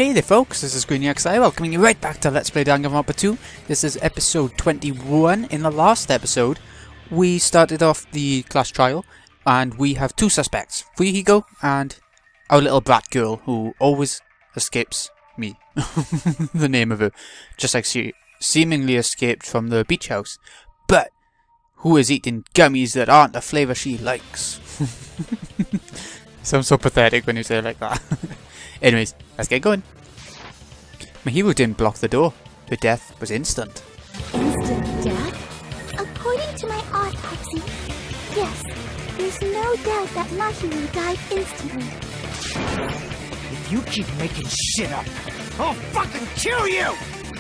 Hey there folks, this is GreenyXI welcoming you right back to Let's Play Danganronpa 2. This is episode 21. In the last episode, we started off the class trial, and we have two suspects, Fuyuhiko and our little brat girl, who always escapes me. The name of her. Just like she seemingly escaped from the beach house. But, who is eating gummies that aren't the flavour she likes? Sounds so pathetic when you say it like that. Anyways, let's get going. My hero didn't block the door. The death was instant. Instant death? According to my autopsy, yes, there's no doubt that Mahiru died instantly. If you keep making shit up, I'll fucking kill you!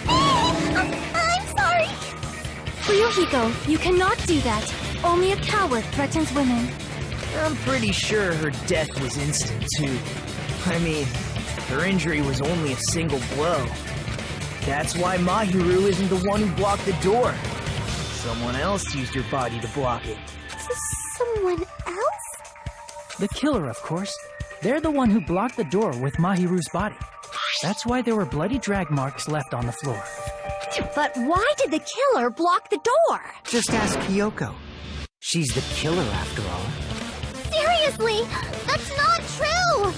I'm sorry! Fuyuhiko, you cannot do that. Only a coward threatens women. I'm pretty sure her death was instant, too. I mean, her injury was only a single blow. That's why Mahiru isn't the one who blocked the door. Someone else used her body to block it. Someone else? The killer, of course. They're the one who blocked the door with Mahiru's body. That's why there were bloody drag marks left on the floor. But why did the killer block the door? Just ask Kyoko. She's the killer, after all. Seriously, that's not true!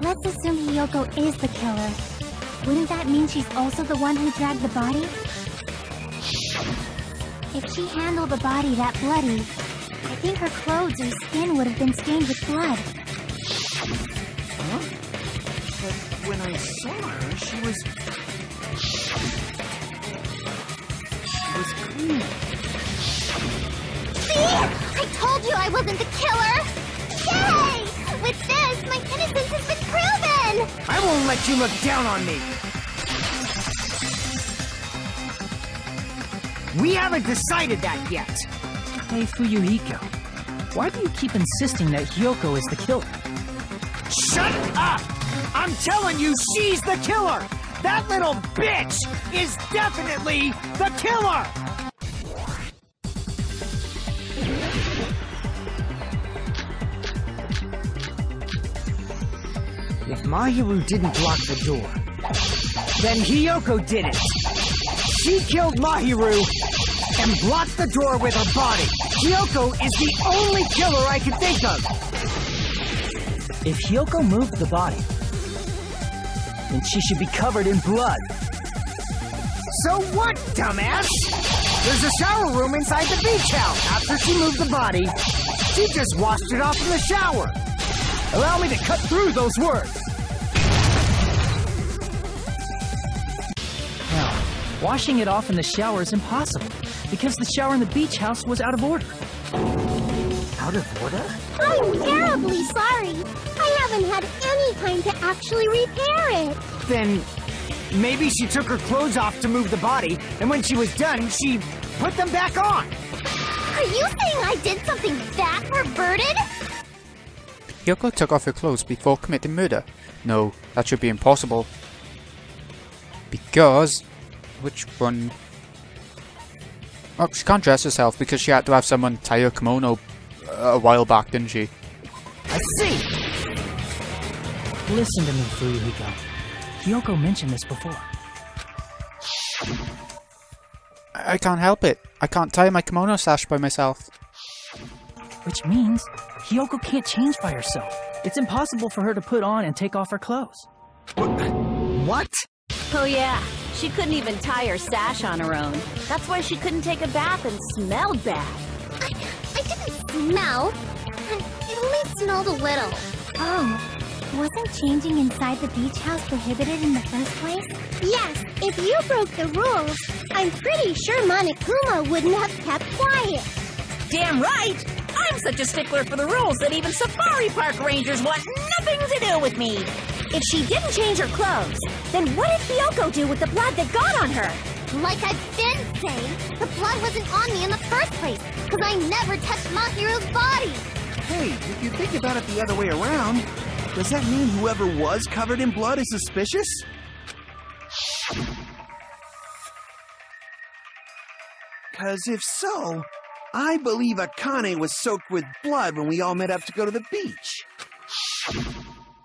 Let's assume Hiyoko is the killer. Wouldn't that mean she's also the one who dragged the body? If she handled the body that bloody, I think her clothes or skin would have been stained with blood. Huh? But when I saw her, she was clean. See? I told you I wasn't the killer! Yay! With this, my innocence has been proven! I won't let you look down on me! We haven't decided that yet! Hey, Fuyuhiko, why do you keep insisting that Hiyoko is the killer? Shut up! I'm telling you, she's the killer! That little bitch is definitely the killer! If Mahiru didn't block the door, then Hiyoko did it. She killed Mahiru and blocked the door with her body. Hiyoko is the only killer I can think of. If Hiyoko moved the body, then she should be covered in blood. So what, dumbass? There's a shower room inside the beach house. After she moved the body, she just washed it off in the shower. Allow me to cut through those words. Now, washing it off in the shower is impossible, because the shower in the beach house was out of order. Out of order? I'm terribly sorry. I haven't had any time to actually repair it. Then maybe she took her clothes off to move the body, and when she was done, she put them back on. Are you saying I did something that perverted? Hiyoko took off her clothes before committing murder. No, that should be impossible. Because... which one? Oh, she can't dress herself because she had to have someone tie her kimono a while back, didn't she? I see! Listen to me, Fuyuhiko. Hiyoko mentioned this before. I can't help it. I can't tie my kimono sash by myself. Which means Hiyoko can't change by herself. It's impossible for her to put on and take off her clothes. What? Oh yeah, she couldn't even tie her sash on her own. That's why she couldn't take a bath and smelled bad. I didn't smell. It only smelled a little. Oh, wasn't changing inside the beach house prohibited in the first place? Yes, if you broke the rules, I'm pretty sure Monokuma wouldn't have kept quiet. Damn right! I'm such a stickler for the rules that even safari park rangers want nothing to do with me. If she didn't change her clothes, then what did Hiyoko do with the blood that got on her? Like I've been saying, the blood wasn't on me in the first place, because I never touched Mahiru's body. Hey, if you think about it the other way around, does that mean whoever was covered in blood is suspicious? Because if so, I believe Akane was soaked with blood when we all met up to go to the beach.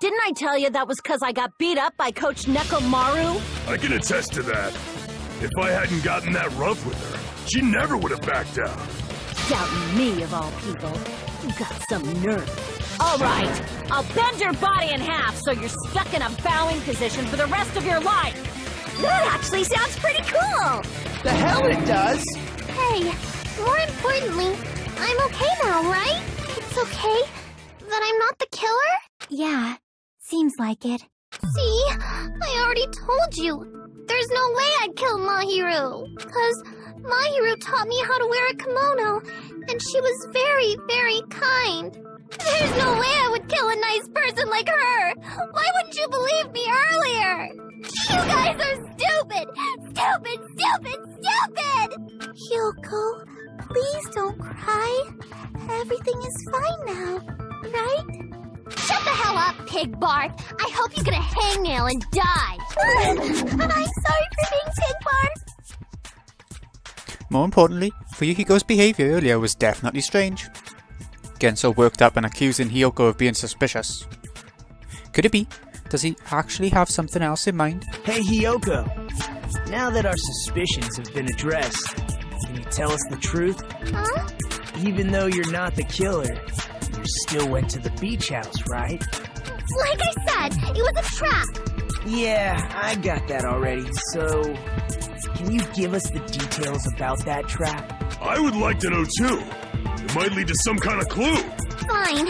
Didn't I tell you that was because I got beat up by Coach Nekomaru? I can attest to that. If I hadn't gotten that rough with her, she never would have backed down. Doubting me, of all people. You got some nerve. All right, I'll bend your body in half so you're stuck in a bowing position for the rest of your life. That actually sounds pretty cool. The hell it does! Hey, more importantly, I'm okay now, right? It's okay that I'm not the killer? Yeah, seems like it. See, I already told you. There's no way I'd kill Mahiru. 'Cause Mahiru taught me how to wear a kimono, and she was very, very kind. There's no way I would kill a nice person like her. Why wouldn't you believe me earlier? You guys are stupid! Stupid, stupid, stupid! Hyoko, please don't cry. Everything is fine now, right? Shut the hell up, Pig Bart! I hope you get a hangnail and die! I'm sorry for being Pig Bart! More importantly, Fuyuhiko's behaviour earlier was definitely strange. Getting so worked up and accusing Hyoko of being suspicious. Could it be? Does he actually have something else in mind? Hey, Hyoko. Now that our suspicions have been addressed, can you tell us the truth? Huh? Even though you're not the killer, you still went to the beach house, right? Like I said, it was a trap! Yeah, I got that already, so... Can you give us the details about that trap? I would like to know too. It might lead to some kind of clue. Fine.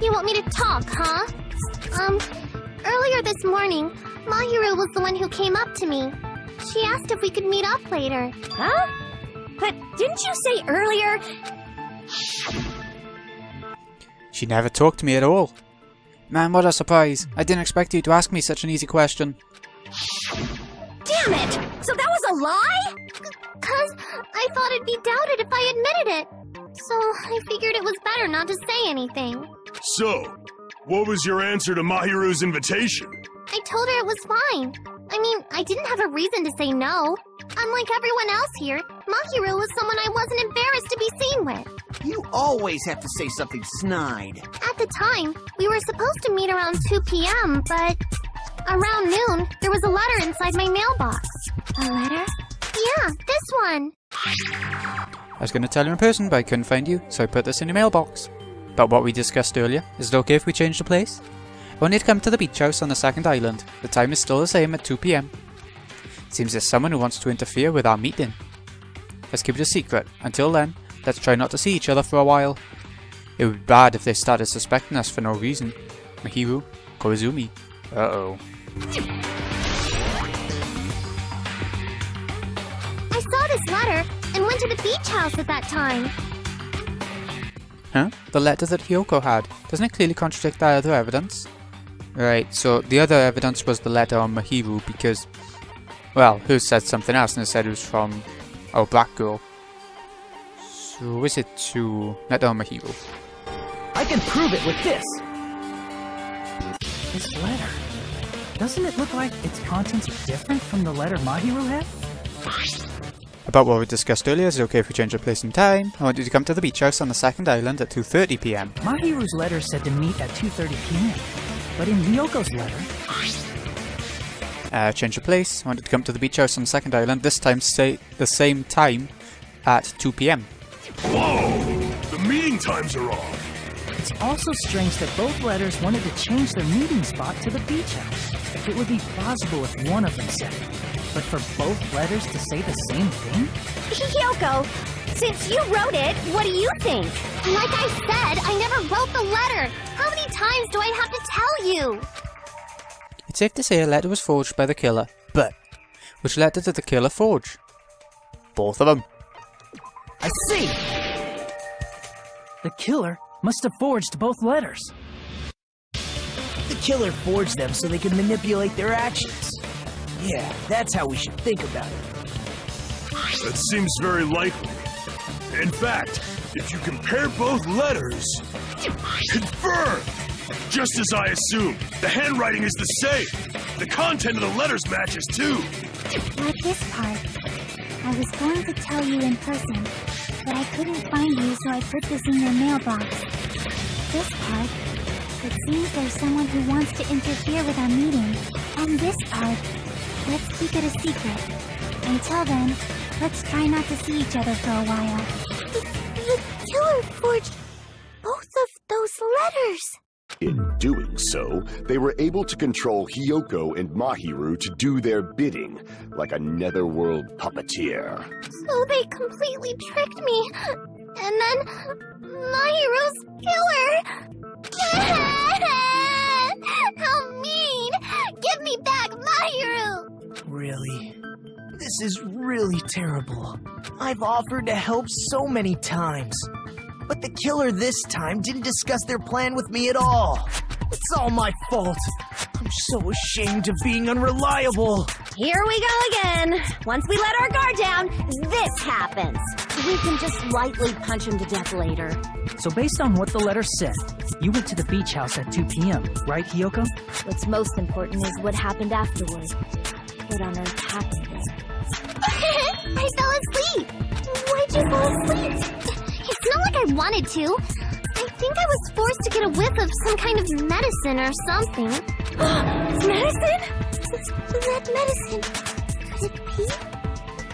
You want me to talk, huh? Earlier this morning, Mahiru was the one who came up to me. She asked if we could meet up later. Huh? But didn't you say earlier? She never talked to me at all. Man, what a surprise. I didn't expect you to ask me such an easy question. Damn it! So that was a lie? 'Cause I thought it'd be doubted if I admitted it. So I figured it was better not to say anything. So, what was your answer to Mahiru's invitation? I told her it was fine. I mean, I didn't have a reason to say no. Unlike everyone else here, Mahiru was someone I wasn't embarrassed to be seen with. You always have to say something snide. At the time, we were supposed to meet around 2 p.m., but around noon, there was a letter inside my mailbox. A letter? Yeah, this one. I was going to tell you in person, but I couldn't find you, so I put this in your mailbox. But what we discussed earlier, is it okay if we change the place? I need to come to the beach house on the second island. The time is still the same at 2 p.m. Seems there's someone who wants to interfere with our meeting. Let's keep it a secret. Until then, let's try not to see each other for a while. It would be bad if they started suspecting us for no reason. Mahiru, Koizumi. Uh-oh. I saw this letter and went to the beach house at that time. Huh? The letter that Hyoko had. Doesn't it clearly contradict that other evidence? Right, so the other evidence was the letter on Mahiru because, well, who said something else and it said it was from our black girl. So is it to letter on Mahiru? I can prove it with this! This letter. Doesn't it look like its contents are different from the letter Mahiru had? About what we discussed earlier, is it okay if we change the place and time? I want you to come to the beach house on the second island at 2:30 p.m. Mahiru's letter said to meet at 2:30 p.m. But in Hyoko's letter... Change the place. I want you to come to the beach house on the second island, this time stay the same time at 2 p.m. Whoa! The meeting times are off. It's also strange that both letters wanted to change their meeting spot to the beach house. It would be plausible if one of them said it. But for both letters to say the same thing? Hyoko, since you wrote it, what do you think? Like I said, I never wrote the letter. How many times do I have to tell you? It's safe to say a letter was forged by the killer, but which letter did the killer forge? Both of them. I see! The killer must have forged both letters. The killer forged them so they could manipulate their actions. Yeah, that's how we should think about it. That seems very likely. In fact, if you compare both letters... Confirmed! Just as I assumed, the handwriting is the same. The content of the letters matches too. Like this part. I was going to tell you in person, but I couldn't find you, so I put this in your mailbox. This part. It seems there's someone who wants to interfere with our meeting. And this part, let's keep it a secret. Until then, let's try not to see each other for a while. The killer forged both of those letters! In doing so, they were able to control Hiyoko and Mahiru to do their bidding, like a netherworld puppeteer. So they completely tricked me. And then, Mahiru's killer! How mean! Give me back Mahiru! Really? This is really terrible. I've offered to help so many times. But the killer this time didn't discuss their plan with me at all. It's all my fault. I'm so ashamed of being unreliable. Here we go again. Once we let our guard down, this happens. We can just lightly punch him to death later. So based on what the letter said, you went to the beach house at 2 p.m., right, Hiyoko? What's most important is what happened afterward. What on earth happened there? I fell asleep! Why'd you fall asleep? It's not like I wanted to. I think I was forced to get a whiff of some kind of medicine or something. Medicine? That medicine. Could it be?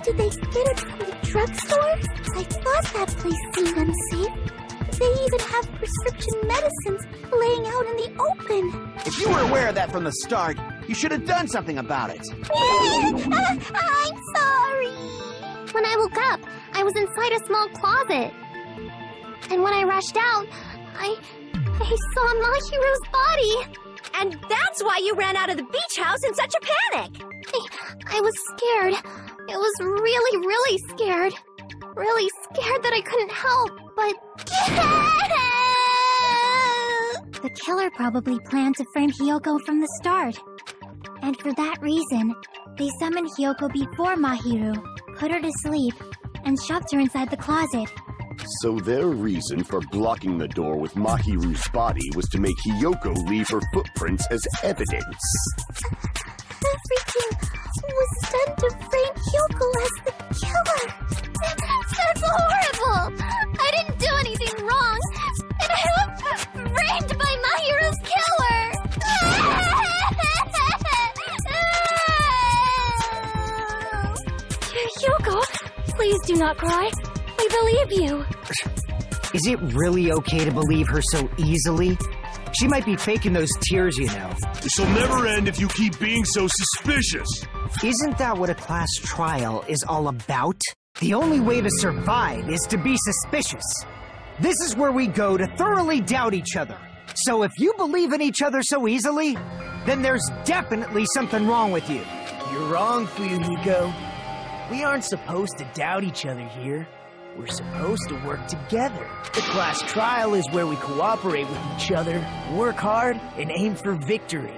Did they get it from the drugstore? I thought that place seemed unsafe. They even have prescription medicines laying out in the open. If you were aware of that from the start, you should have done something about it. I'm sorry. When I woke up, I was inside a small closet. And when I rushed out, I saw Mahiru's body. And that's why you ran out of the beach house in such a panic. I was scared. I was really, really scared. Really scared that I couldn't help, but... The killer probably planned to frame Hiyoko from the start. And for that reason, they summoned Hiyoko before Mahiru, put her to sleep, and shoved her inside the closet. So their reason for blocking the door with Mahiru's body was to make Hiyoko leave her footprints as evidence. Everything was done to frame Hiyoko as the killer. That's horrible! I didn't do anything wrong, and I was framed by Mahiru's killer! Hiyoko, please do not cry. I believe you. Is it really okay to believe her so easily? She might be faking those tears, you know. This'll never end if you keep being so suspicious. Isn't that what a class trial is all about? The only way to survive is to be suspicious. This is where we go to thoroughly doubt each other. So if you believe in each other so easily, then there's definitely something wrong with you. You're wrong, Fuyuhiko. We aren't supposed to doubt each other here. We're supposed to work together. The class trial is where we cooperate with each other, work hard, and aim for victory.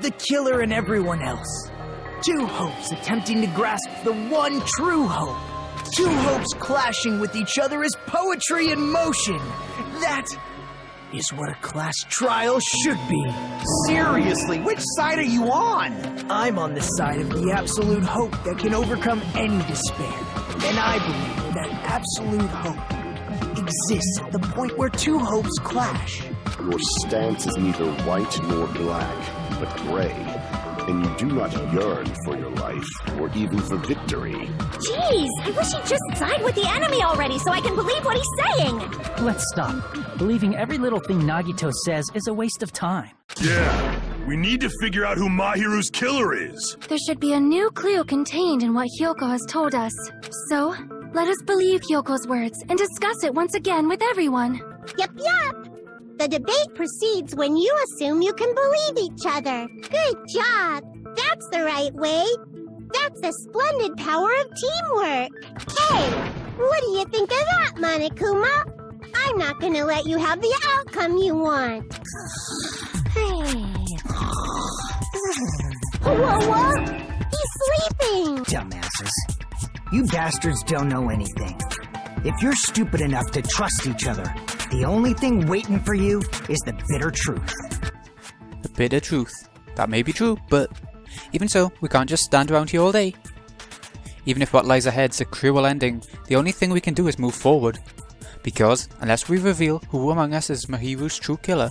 The killer and everyone else. Two hopes attempting to grasp the one true hope. Two hopes clashing with each other is poetry in motion. That is what a class trial should be. Seriously, which side are you on? I'm on the side of the absolute hope that can overcome any despair. And I believe that absolute hope exists at the point where two hopes clash. Your stance is neither white nor black, but gray, and you do not yearn for your life, or even for victory. Jeez, I wish he'd just side with the enemy already so I can believe what he's saying. Let's stop. Believing every little thing Nagito says is a waste of time. Yeah, we need to figure out who Mahiru's killer is. There should be a new clue contained in what Hiyoko has told us. So, let us believe Hyoko's words and discuss it once again with everyone. Yep. The debate proceeds when you assume you can believe each other. Good job. That's the right way. That's the splendid power of teamwork. Hey, what do you think of that, Monokuma? I'm not gonna let you have the outcome you want. Whoa! He's sleeping! Dumbasses. You bastards don't know anything. If you're stupid enough to trust each other, the only thing waiting for you is the bitter truth. The bitter truth. That may be true, but even so, we can't just stand around here all day. Even if what lies ahead's a cruel ending, the only thing we can do is move forward. Because, unless we reveal who among us is Mahiru's true killer,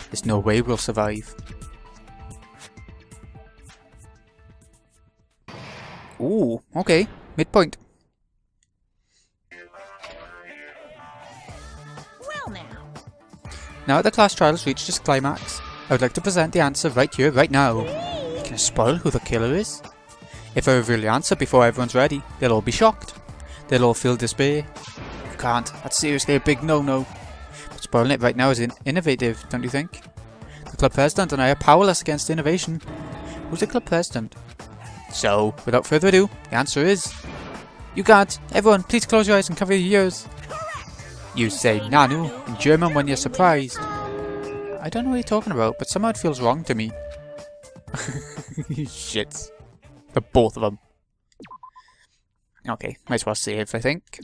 There's no way we'll survive. Ooh, okay. Midpoint. Well now. Now that the class trial has reached its climax, I would like to present the answer right here, right now. Can I spoil who the killer is? If I reveal the answer before everyone's ready, they'll all be shocked. They'll all feel despair. You can't. That's seriously a big no-no. But spoiling it right now is innovative, don't you think? The club president and I are powerless against innovation. Who's the club president? So, without further ado, the answer is... You can't. Everyone, please close your eyes and cover your ears. You say Nanu in German when you're surprised. I don't know what you're talking about, but somehow it feels wrong to me. Shit. The both of them. Okay, might as well save, I think.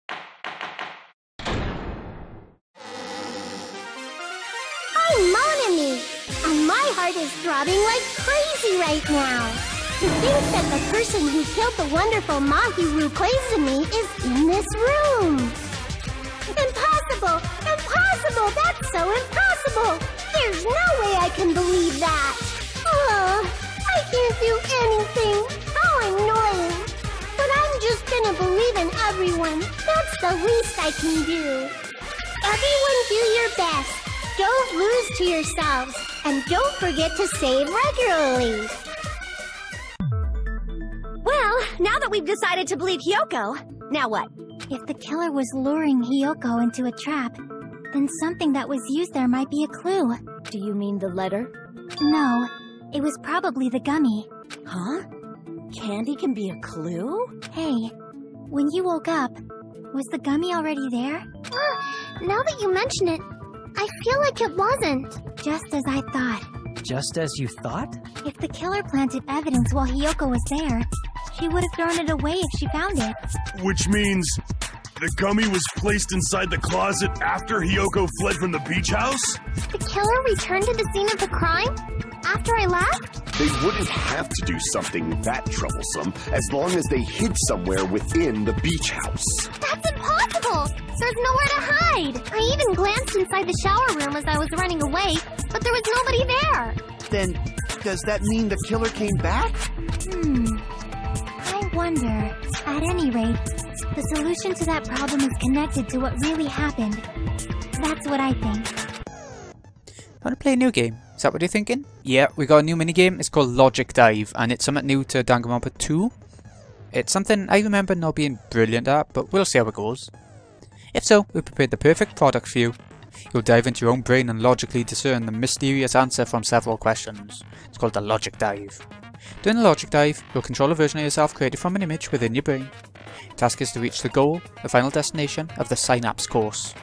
I'm Mon Ami, and my heart is throbbing like crazy right now. To think that the person who killed the wonderful Mahiru Koizumi is in this room. Impossible! Impossible! That's so impossible! There's no way I can believe that! I can't do anything! How annoying! But I'm just gonna believe in everyone. That's the least I can do. Everyone do your best. Don't lose to yourselves. And don't forget to save regularly. Well, now that we've decided to believe Hiyoko, now what? If the killer was luring Hiyoko into a trap, then something that was used there might be a clue. Do you mean the letter? No, it was probably the gummy. Huh? Candy can be a clue? Hey, when you woke up, was the gummy already there? Now that you mention it, I feel like it wasn't. Just as I thought. Just as you thought? If the killer planted evidence while Hiyoko was there, she would have thrown it away if she found it. Which means the gummy was placed inside the closet after Hiyoko fled from the beach house? The killer returned to the scene of the crime? After I left? They wouldn't have to do something that troublesome as long as they hid somewhere within the beach house. That's impossible! There's nowhere to hide! I even glanced inside the shower room as I was running away, but there was nobody there! Then, does that mean the killer came back? I wonder. At any rate, the solution to that problem is connected to what really happened. That's what I think. Want to play a new game? Is that what you're thinking? Yeah, we got a new minigame. It's called Logic Dive, and it's something new to Danganronpa 2. It's something I remember not being brilliant at, but we'll see how it goes. If so, we've prepared the perfect product for you. You'll dive into your own brain and logically discern the mysterious answer from several questions. It's called the Logic Dive. During the Logic Dive, you'll control a version of yourself created from an image within your brain. The task is to reach the goal, the final destination of the Synapse course.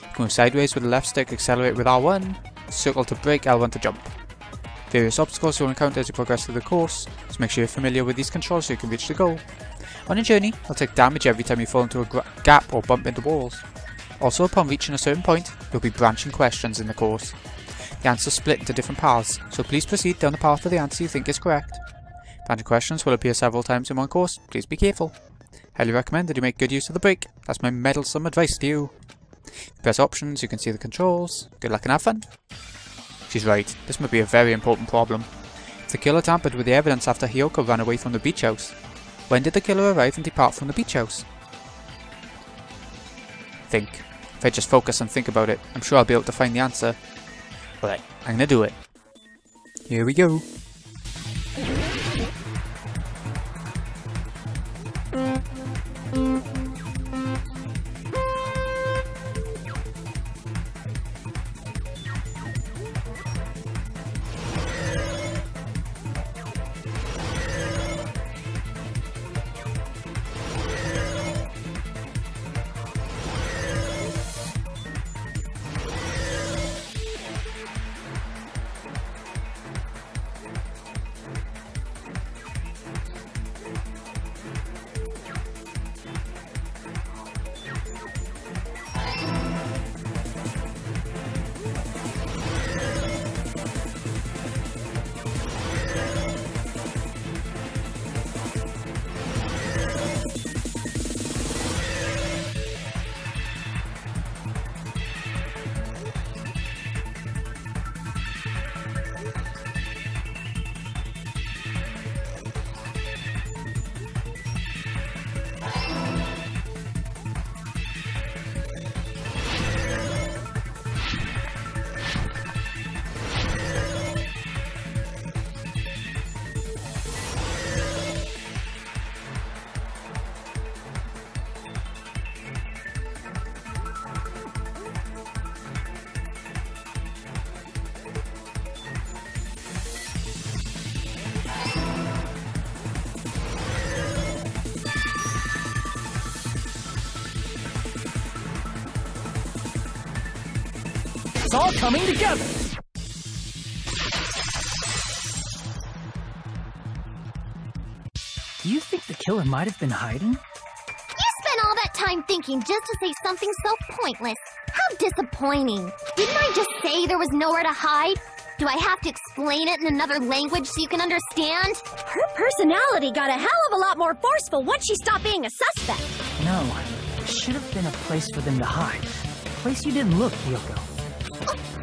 You can move sideways with the left stick, accelerate with R1, circle to brake, L1 to jump. Various obstacles you'll encounter as you progress through the course, so make sure you're familiar with these controls so you can reach the goal. On your journey, you'll take damage every time you fall into a gap or bump into walls. Also, upon reaching a certain point, there'll be branching questions in the course. The answers split into different paths, so please proceed down the path of the answer you think is correct. Branching questions will appear several times in one course, please be careful. Highly recommend that you make good use of the brake, that's my meddlesome advice to you. If you press options, you can see the controls. Good luck and have fun. She's right, this might be a very important problem. If the killer tampered with the evidence after Hiyoko ran away from the beach house, when did the killer arrive and depart from the beach house? Think. If I just focus and think about it, I'm sure I'll be able to find the answer. Alright, I'm gonna do it. Here we go. all coming together! Do you think the killer might have been hiding? You spent all that time thinking just to say something so pointless. How disappointing. Didn't I just say there was nowhere to hide? Do I have to explain it in another language so you can understand? Her personality got a hell of a lot more forceful once she stopped being a suspect. No, there should have been a place for them to hide. A place you didn't look, Hiyoko.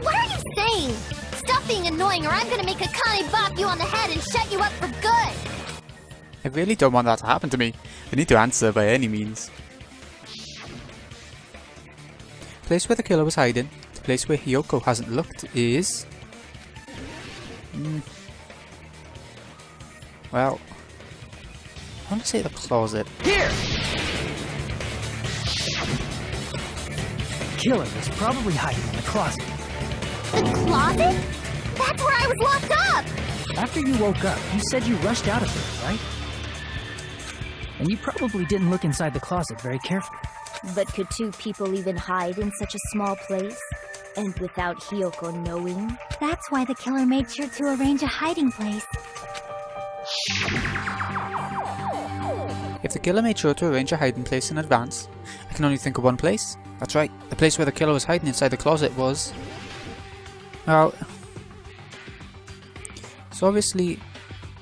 What are you saying? Stop being annoying or I'm gonna make Akane bop you on the head and shut you up for good. I really don't want that to happen to me. I need to answer by any means. The place where the killer was hiding, the place where Hiyoko hasn't looked is... Well, I want to say the closet. Here! The killer was probably hiding in the closet. The closet? That's where I was locked up! After you woke up, you said you rushed out of there, right? And you probably didn't look inside the closet very carefully. But could two people even hide in such a small place? And without Hiyoko knowing? That's why the killer made sure to arrange a hiding place. If the killer made sure to arrange a hiding place in advance, I can only think of one place. That's right, the place where the killer was hiding inside the closet was... Well... So obviously,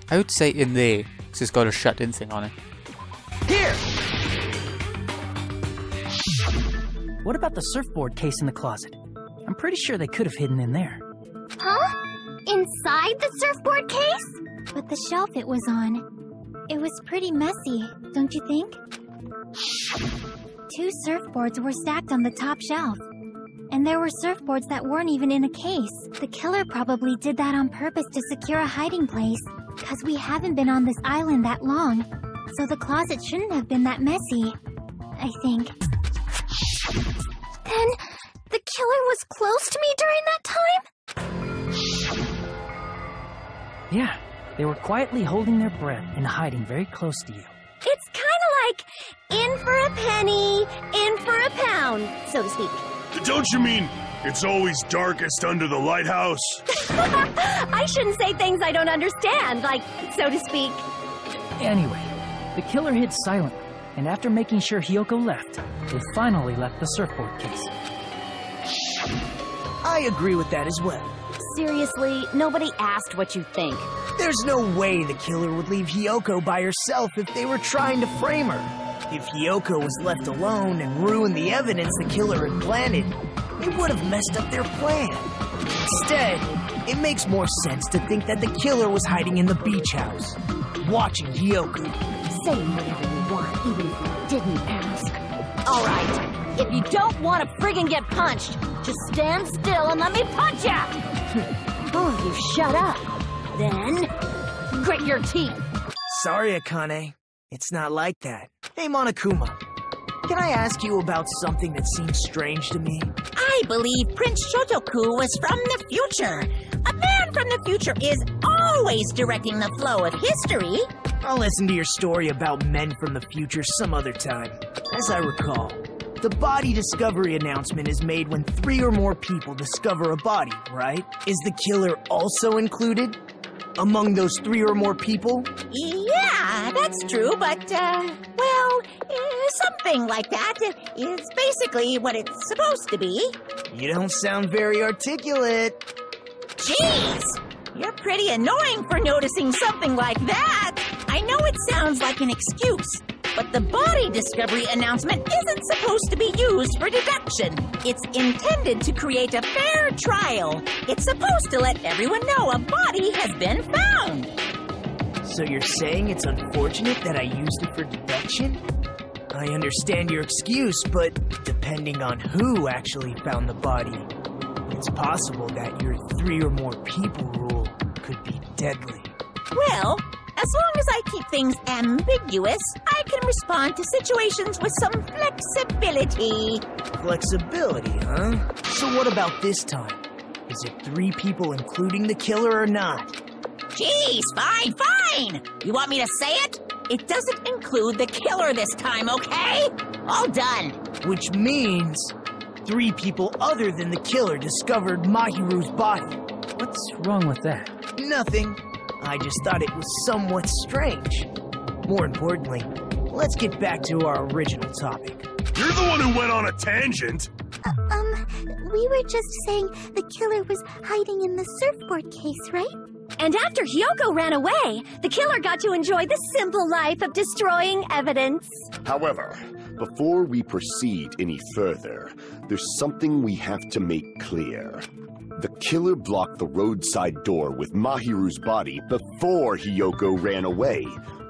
I would say in there, because it's got a shut-in thing on it. Here! What about the surfboard case in the closet? I'm pretty sure they could have hidden in there. Huh? Inside the surfboard case? But the shelf it was on, it was pretty messy, don't you think? 2 surfboards were stacked on the top shelf. And there were surfboards that weren't even in a case. The killer probably did that on purpose to secure a hiding place. Because we haven't been on this island that long. So the closet shouldn't have been that messy, I think. Then, the killer was close to me during that time? Yeah, they were quietly holding their breath and hiding very close to you. It's kinda like in for a penny, in for a pound, so to speak. Don't you mean it's always darkest under the lighthouse? I shouldn't say things I don't understand, like, so to speak. Anyway, the killer hid silently, and after making sure Hiyoko left, they finally left the surfboard case. I agree with that as well. Seriously, nobody asked what you think. There's no way the killer would leave Hiyoko by herself if they were trying to frame her. If Hiyoko was left alone and ruined the evidence the killer had planted, it would have messed up their plan. Instead, it makes more sense to think that the killer was hiding in the beach house, watching Hiyoko. Say whatever you want, even if you didn't ask. All right, if you don't want to friggin' get punched, just stand still and let me punch ya! Oh, you shut up. Then, grit your teeth. Sorry, Akane. It's not like that. Hey, Monokuma. Can I ask you about something that seems strange to me? I believe Prince Shotoku was from the future. A man from the future is always directing the flow of history. I'll listen to your story about men from the future some other time. As I recall, the body discovery announcement is made when 3 or more people discover a body, right? Is the killer also included among those 3 or more people? Yeah, that's true, but, something like that is basically what it's supposed to be. You don't sound very articulate. Jeez, you're pretty annoying for noticing something like that. I know it sounds like an excuse, but the body discovery announcement isn't supposed to be used for deduction. It's intended to create a fair trial. It's supposed to let everyone know a body has been found. So you're saying it's unfortunate that I used it for deduction? I understand your excuse, but depending on who actually found the body, it's possible that your 3 or more people rule could be deadly. Well, as long as I keep things ambiguous, I can respond to situations with some flexibility. Flexibility, huh? So what about this time? Is it 3 people including the killer or not? Jeez, fine. You want me to say it? It doesn't include the killer this time, okay? All done. Which means 3 people other than the killer discovered Mahiru's body. What's wrong with that? Nothing. I just thought it was somewhat strange. More importantly, let's get back to our original topic. You're the one who went on a tangent. We were just saying the killer was hiding in the surfboard case, right? And after Hyoko ran away, the killer got to enjoy the simple life of destroying evidence. However, before we proceed any further, there's something we have to make clear. The killer blocked the roadside door with Mahiru's body before Hyoko ran away.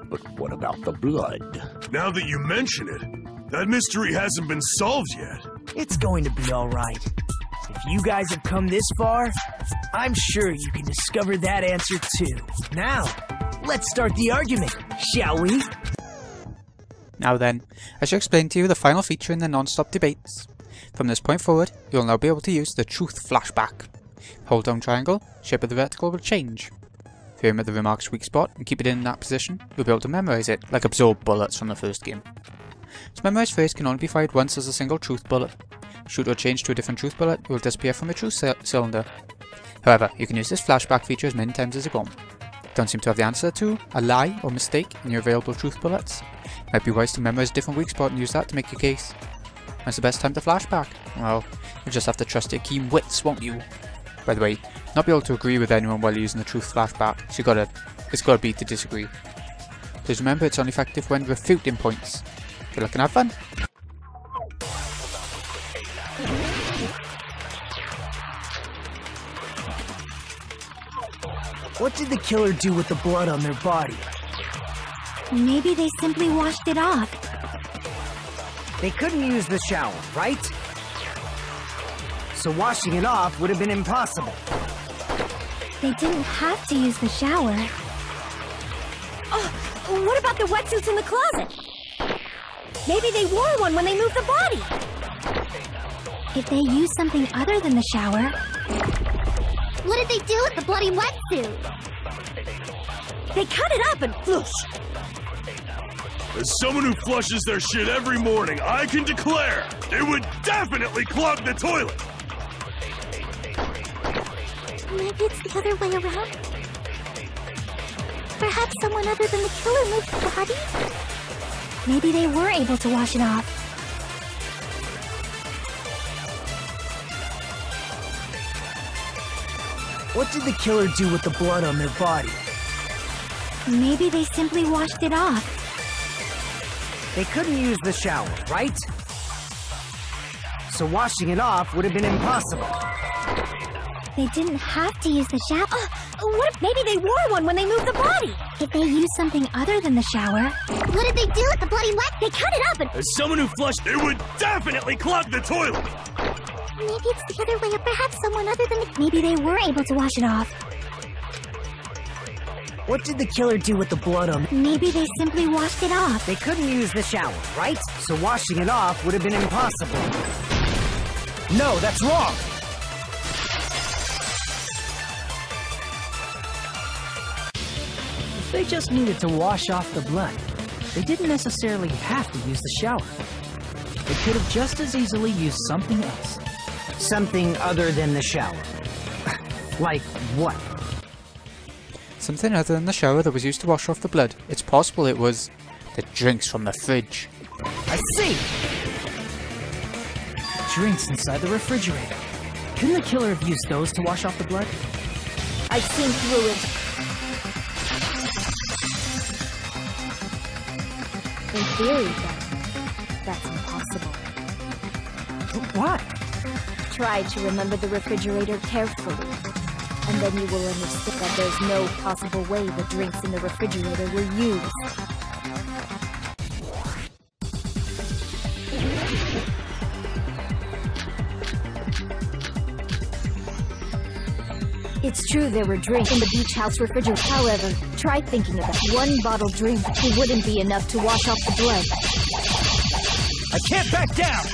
But what about the blood? Now that you mention it, that mystery hasn't been solved yet. It's going to be alright. If you guys have come this far, I'm sure you can discover that answer too. Now, let's start the argument, shall we? Now then, I shall explain to you the final feature in the non-stop debates. From this point forward, you will now be able to use the truth flashback. Hold down triangle, shape of the vertical will change. If you aim at the remark's weak spot and keep it in that position, you'll be able to memorize it, like absorb bullets from the first game. This memorized phrase can only be fired once as a single truth bullet. Shoot or change to a different truth bullet, it will disappear from your truth cylinder. However, you can use this flashback feature as many times as you want. Don't seem to have the answer to a lie or mistake in your available truth bullets? Might be wise to memorize a different weak spot and use that to make your case. When's the best time to flashback? Well, you just have to trust your keen wits, won't you? By the way, not be able to agree with anyone while using the truth flashback, so it's gotta be to disagree. Please remember it's only effective when refuting points. Good luck and have fun! What did the killer do with the blood on their body? Maybe they simply washed it off. They couldn't use the shower, right? So washing it off would have been impossible. They didn't have to use the shower. Oh, what about the wetsuits in the closet? Maybe they wore one when they moved the body. If they used something other than the shower... What did they do with the bloody wetsuit? They cut it up and whoosh. As someone who flushes their shit every morning, I can declare it would definitely clog the toilet. Maybe it's the other way around? Perhaps someone other than the killer moved the body? Maybe they were able to wash it off. What did the killer do with the blood on their body? Maybe they simply washed it off. They couldn't use the shower, right? So washing it off would have been impossible. They didn't have to use the shower. What if maybe they wore one when they moved the body? If they used something other than the shower... What did they do with the bloody wet? They cut it up and... As someone who flushed, it would definitely clog the toilet. Maybe it's the other way, or perhaps someone other than the... Maybe they were able to wash it off. What did the killer do with the blood on... Maybe they simply washed it off. They couldn't use the shower, right? So washing it off would have been impossible. No, that's wrong! If they just needed to wash off the blood, they didn't necessarily have to use the shower. They could have just as easily used something else. Something other than the shower. Like what? Something other than the shower that was used to wash off the blood. It's possible it was the drinks from the fridge. I see! Drinks inside the refrigerator. Couldn't the killer have used those to wash off the blood? I've seen through it. In theory, that's impossible. Why? Try to remember the refrigerator carefully, and then you will understand that there's no possible way the drinks in the refrigerator were used. It's true there were drinks in the beach house refrigerator. However, try thinking of it. One bottle drink wouldn't be enough to wash off the blood. I can't back down!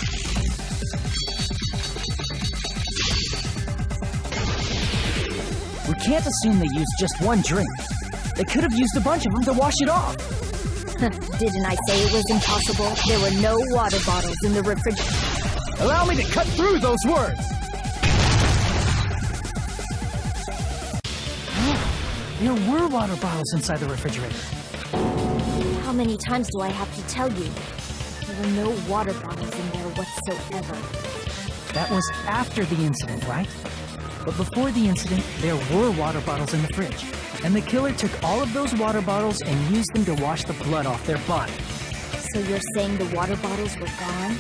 We can't assume they used just one drink. They could have used a bunch of them to wash it off. Didn't I say it was impossible? There were no water bottles in the refrigerator. Allow me to cut through those words! There were water bottles inside the refrigerator. How many times do I have to tell you? There were no water bottles in there whatsoever. That was after the incident, right? But before the incident, there were water bottles in the fridge. And the killer took all of those water bottles and used them to wash the blood off their body. So you're saying the water bottles were gone?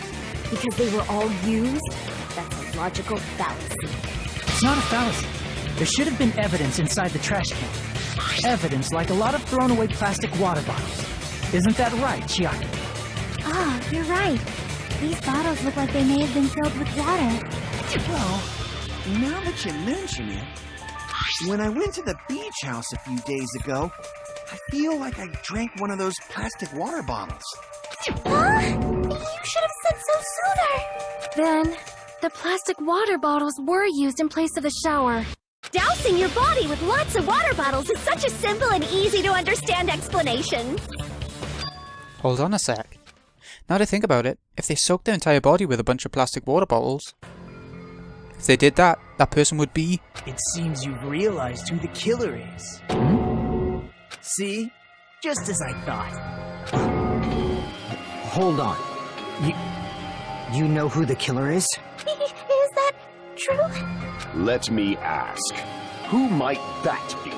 Because they were all used? That's a logical fallacy. It's not a fallacy. There should have been evidence inside the trash can. Evidence like a lot of thrown away plastic water bottles. Isn't that right, Chiaki? Ah, you're right. These bottles look like they may have been filled with water. Well, now that you mention it, when I went to the beach house a few days ago, I feel like I drank one of those plastic water bottles. Ah, you should have said so sooner. Then, the plastic water bottles were used in place of a shower. Dousing your body with lots of water bottles is such a simple and easy to understand explanation. Hold on a sec. Now that I think about it, if they soaked their entire body with a bunch of plastic water bottles, if they did that, that person would be... It seems you've realized who the killer is. See? Just as I thought. Hold on. You know who the killer is? Is that true? Let me ask, who might that be?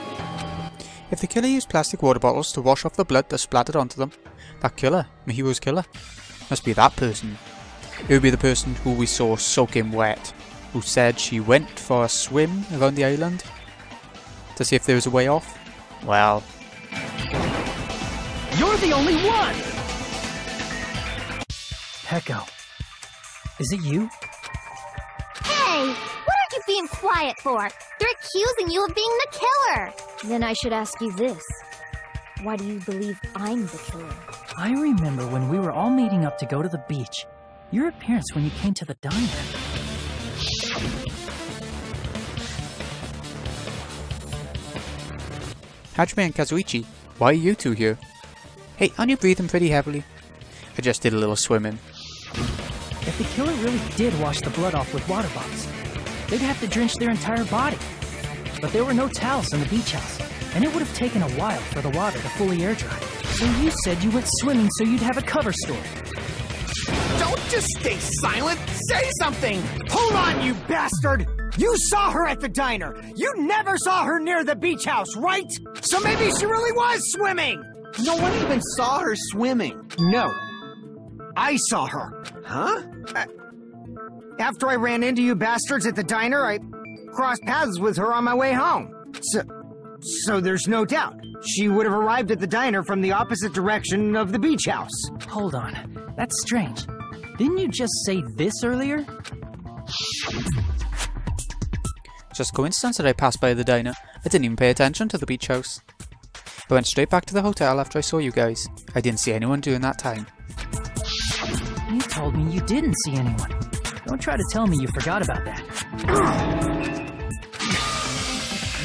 If the killer used plastic water bottles to wash off the blood that splattered onto them, that killer, Mihiru's killer, must be that person. It would be the person who we saw soaking wet, who said she went for a swim around the island to see if there was a way off. Well... You're the only one! Peko. Is it you? Hey, what are you being quiet for? They're accusing you of being the killer. Then I should ask you this. Why do you believe I'm the killer? I remember when we were all meeting up to go to the beach. Your appearance when you came to the diner. Hajime and Kazuichi, why are you two here? Hey, aren't you breathing pretty heavily? I just did a little swimming. If the killer really did wash the blood off with water bottles, they'd have to drench their entire body. But there were no towels in the beach house, and it would have taken a while for the water to fully air dry. So you said you went swimming so you'd have a cover story. Don't just stay silent! Say something! Hold on, you bastard! You saw her at the diner! You never saw her near the beach house, right? So maybe she really was swimming! No one even saw her swimming. No. I saw her. Huh? After I ran into you bastards at the diner, I crossed paths with her on my way home. So there's no doubt. She would have arrived at the diner from the opposite direction of the beach house. Hold on. That's strange. Didn't you just say this earlier? Just coincidence that I passed by the diner. I didn't even pay attention to the beach house. I went straight back to the hotel after I saw you guys. I didn't see anyone during that time. You told me you didn't see anyone. Don't try to tell me you forgot about that.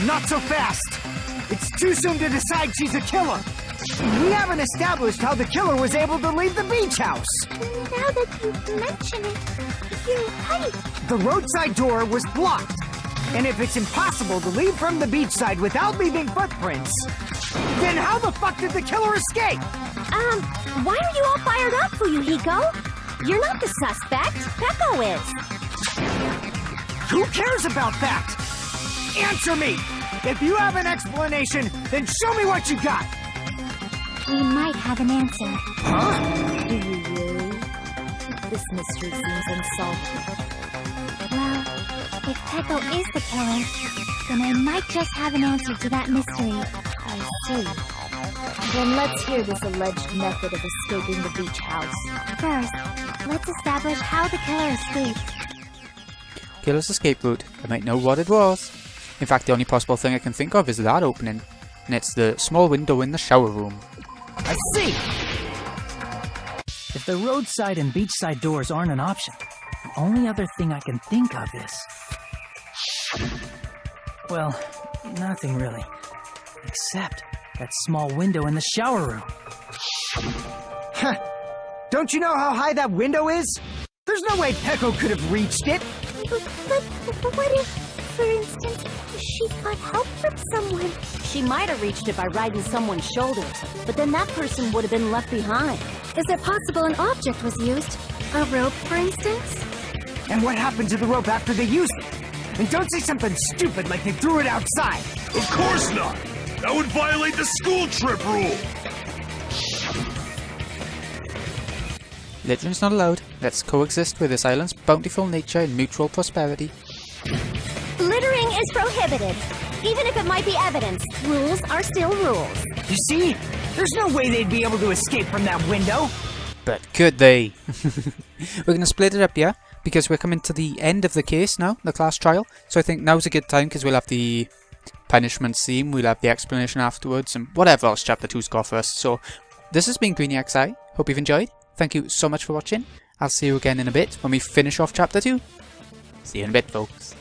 Not so fast! It's too soon to decide she's a killer! We haven't established how the killer was able to leave the beach house! Now that you mention it, you're right. The roadside door was blocked. And if it's impossible to leave from the beachside without leaving footprints, then how the fuck did the killer escape? Why are you all fired up, Fuyuhiko? You're not the suspect. Peko is. Who cares about that? Answer me! If you have an explanation, then show me what you got! We might have an answer. Huh? Do you really? This mystery seems unsolved. Well, if Peko is the killer, then I might just have an answer to that mystery. I see. Then let's hear this alleged method of escaping the beach house. First, let's establish how the killer escaped. Killer's escape route. I might know what it was. In fact, the only possible thing I can think of is that opening. And it's the small window in the shower room. I see! If the roadside and beachside doors aren't an option, the only other thing I can think of is... well, nothing really. Except that small window in the shower room. Don't you know how high that window is? There's There's no way Peko could have reached it. But what if, for instance, she got help from someone? She might have reached it by riding someone's shoulders, but then that person would have been left behind. Is it possible an object was used? A rope, for instance? And what happened to the rope after they used it? And don't say something stupid like they threw it outside. Of course not! That would violate the school trip rule! Littering is not allowed. Let's coexist with this island's bountiful nature and mutual prosperity. Littering is prohibited. Even if it might be evidence, rules are still rules. You see? There's no way they'd be able to escape from that window. But could they? We're going to split it up here, because we're coming to the end of the case now, the class trial. So I think now's a good time, because we'll have the punishment scene, we'll have the explanation afterwards, and whatever else Chapter 2's got for us. So this has been GreenyXI. Hope you've enjoyed. Thank you so much for watching. I'll see you again in a bit when we finish off Chapter 2. See you in a bit, folks.